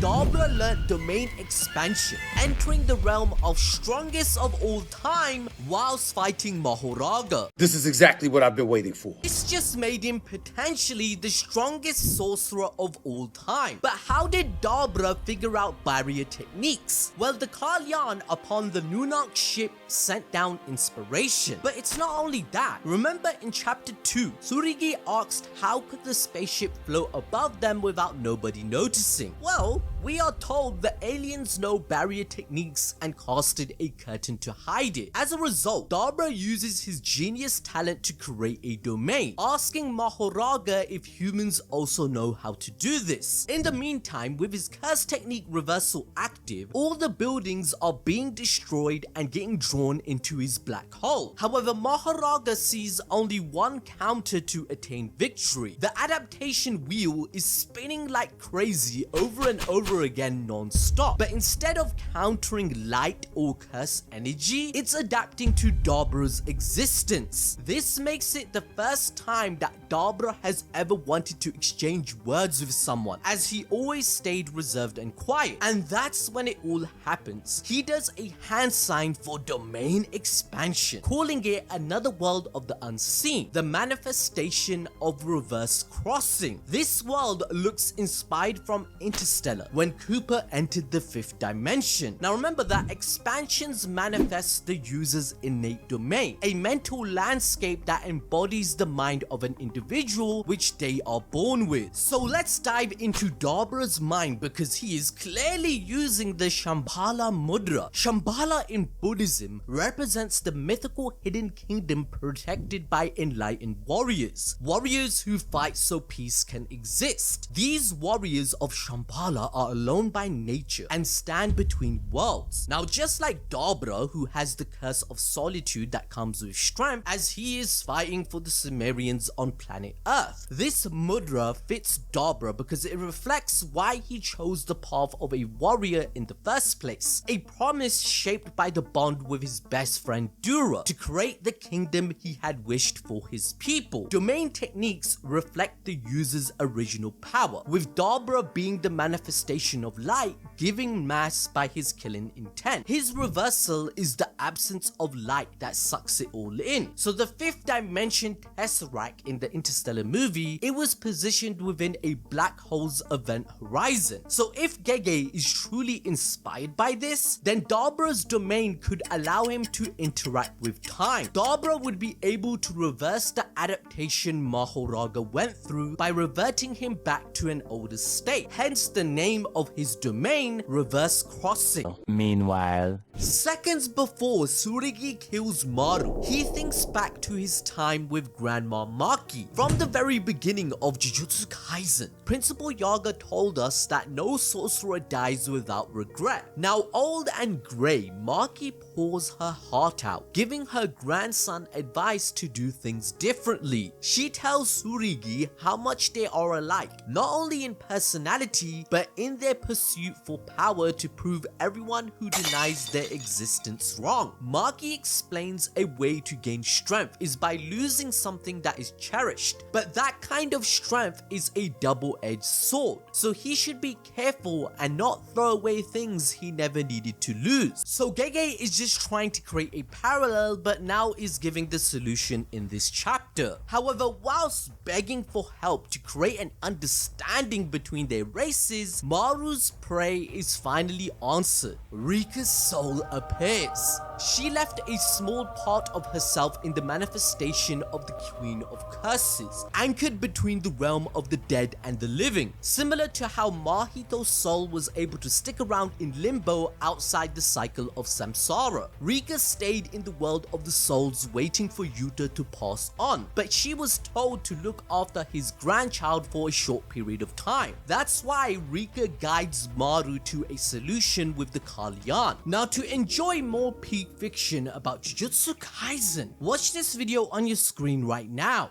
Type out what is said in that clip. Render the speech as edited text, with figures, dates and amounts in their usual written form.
Dabura learned domain expansion, entering the realm of strongest of all time whilst fighting Mahoraga. This is exactly what I've been waiting for. This just made him potentially the strongest sorcerer of all time. But how did Dabura figure out barrier techniques? Well, the Kalyan upon the Naunax ship sent down inspiration. But it's not only that. Remember in chapter 2, Tsurigi asked how could the spaceship float above them without nobody noticing? Well, we are told the aliens know barrier techniques and casted a curtain to hide it. As a result, Dabura uses his genius talent to create a domain, asking Mahoraga if humans also know how to do this. In the meantime, with his curse technique reversal active, all the buildings are being destroyed and getting drawn into his black hole. However, Mahoraga sees only one counter to attain victory. The adaptation wheel is spinning like crazy over and over again non-stop, but instead of countering light or curse energy, it's adapting to Dabura's existence. This makes it the first time that Dabura has ever wanted to exchange words with someone, as he always stayed reserved and quiet. And that's when it all happens. He does a hand sign for domain expansion, calling it another world of the unseen, the manifestation of reverse crossing. This world looks inspired from Interstellar, when Cooper entered the 5th dimension. Now remember that expansions manifest the user's innate domain, a mental landscape that embodies the mind of an individual which they are born with. So let's dive into Dabura's mind, because he is clearly using the Shambala mudra. Shambala in Buddhism represents the mythical hidden kingdom protected by enlightened warriors. Warriors who fight so peace can exist. These warriors of Shambala are alone by nature and stand between worlds. Now just like Dabura, who has the curse of solitude that comes with strength, as he is fighting for the Simurians on planet Earth. This mudra fits Dabura because it reflects why he chose the path of a warrior in the first place, a promise shaped by the bond with his best friend Dura to create the kingdom he had wished for his people. Domain techniques reflect the user's original power, with Dabura being the manifestation of light, giving mass by his killing intent. His reversal is the absence of light that sucks it all in. So the 5th dimension Tesseract in the Interstellar movie, it was positioned within a black hole's event horizon. So if Gege is truly inspired by this, then Dabura's domain could allow him to interact with time. Dabura would be able to reverse the adaptation Mahoraga went through by reverting him back to an older state, hence the name of his domain, reverse crossing. Meanwhile, seconds before Tsurigi kills Maru, he thinks back to his time with Grandma Maki. From the very beginning of Jujutsu Kaisen, Principal Yaga told us that no sorcerer dies without regret. Now old and grey, Maki pours her heart out, giving her grandson advice to do things differently. She tells Tsurigi how much they are alike, not only in personality, but in their pursuit for power to prove everyone who denies their existence wrong. Maki explains a way to gain strength is by losing something that is cherished, but that kind of strength is a double-edged sword, so he should be careful and not throw away things he never needed to lose. So Gege is just trying to create a parallel, but now is giving the solution in this chapter. However, whilst begging for help to create an understanding between their races, Maru's prayer is finally answered. Rika's soul appears. She left a small part of herself in the manifestation of the Queen of Curses, anchored between the realm of the dead and the living, similar to how Mahito's soul was able to stick around in limbo outside the cycle of samsara. Rika stayed in the world of the souls waiting for Yuta to pass on, but she was told to look after his grandchild for a short period of time. That's why Rika guides Maru to a solution with the Kalyan. Now to enjoy more peak fiction about Jujutsu Kaisen, watch this video on your screen right now.